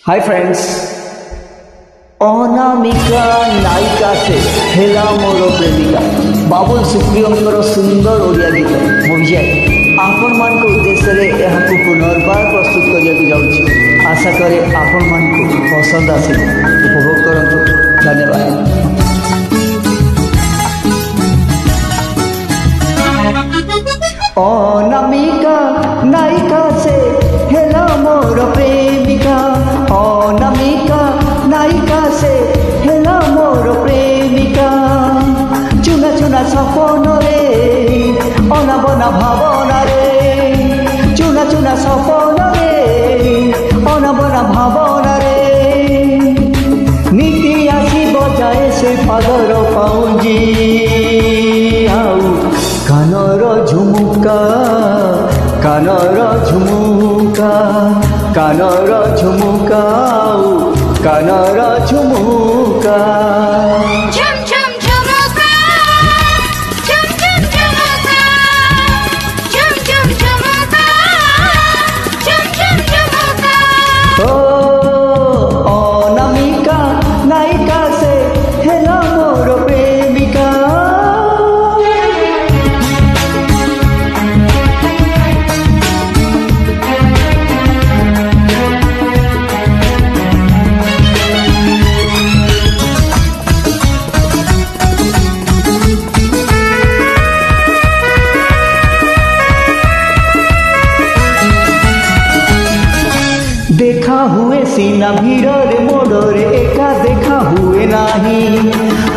Hi friends, Anamika नायिका से हेला मोर प्रेमिका बाबुल सुप्रियंकर सुंदर ओडिया गीत मुझे आपण मान उद्देश्य यहाँ पुनर्बार प्रस्तुत करने आशा करे आपण मान पसंद आस उपभोग करूँ। धन्यवाद। अनामिका नायिका से हेला मोर प्रेमिका, अनामिका नायिका से हेला मोर प्रेमिका। चुना चुना सपन रे अनाबना भावना रे, चुना चुना सपन रे अनाबना भावना रे। नीति आसी बजाए से पादर पाउजी आउ कानर झुमुका, कानर झुमुका, कानर झुमुका, कानर झुमुका। झुम झुम झुमुका, झुम झुम झुमुका, झुम झुम झुमुका, झुम झुम झुमुका। ओ अनामिका नायिका से हेला मोर प्रेमिका। देखा हुए सीना भीड़े मोड़े एका देखा हुए नाही,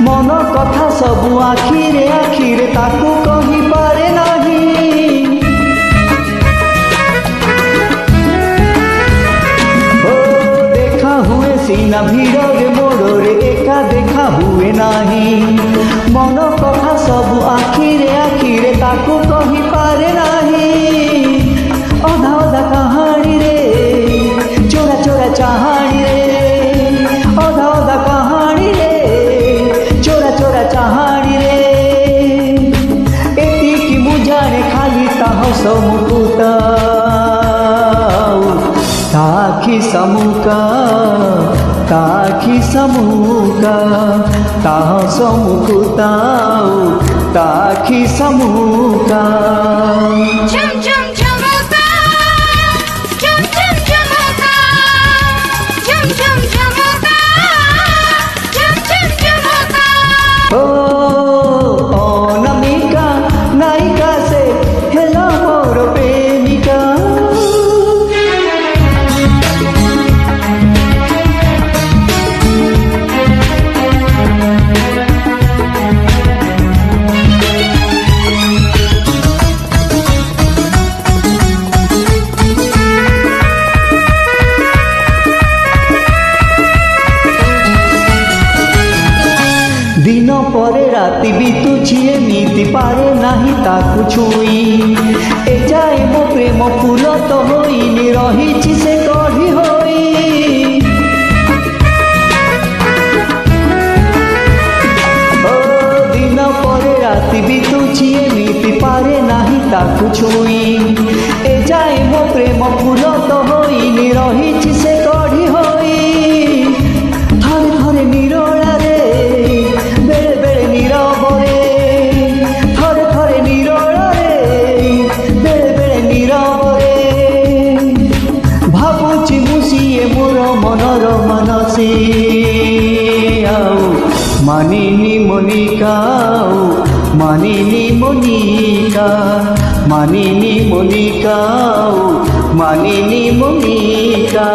मन कथा सबू आखिरे आखिरे ताकू कही पारे नाही। ओ देखा हुए सीना भीड़े मोड़े एका देखा हुए नाही, मन कथा सबू आखिरे आखिरे ताकू कही पारे नाही। अधा अधा कहानी रे चोरा चोरा चाहानी रे, अधा अधा कहानी रे चोरा चोरा चाहानी रे। एतिकी मुझाने खाली ताह समुकुता ताखी समुका, ताखी समुका, ताह समुकुता ताखी समुका। झुम झुम झुमुका, झुम झुम झुमुका, झुम झुम झुमुका, झुम झुम झुमुका। ओ अनामिका नायिका से हेला मोर प्रेमिका। दिन परे राति बीतुछि एमिति पारे नाही ताकू छुई। ए जाए मो प्रेम फूल तो होइनी रहिछि से कढ़ी होई। ओ दिन परे राति बीतुछि एमिति पारे नाही ताकू छुई। ए जाए मो प्रेम फूल तो होइनी रहिछि से कढ़ी होई। थरे थरे निरोला रे बेले बेले नीरव रे, थरे थरे निरोला रे बेले बेले नीरव रे। भाबुछि मुसिए मोर मनर मनसी आउ मानिनी मोनिका, मानिनी मोनिका, मानिनी मोनिका, मानिनी मोनिका।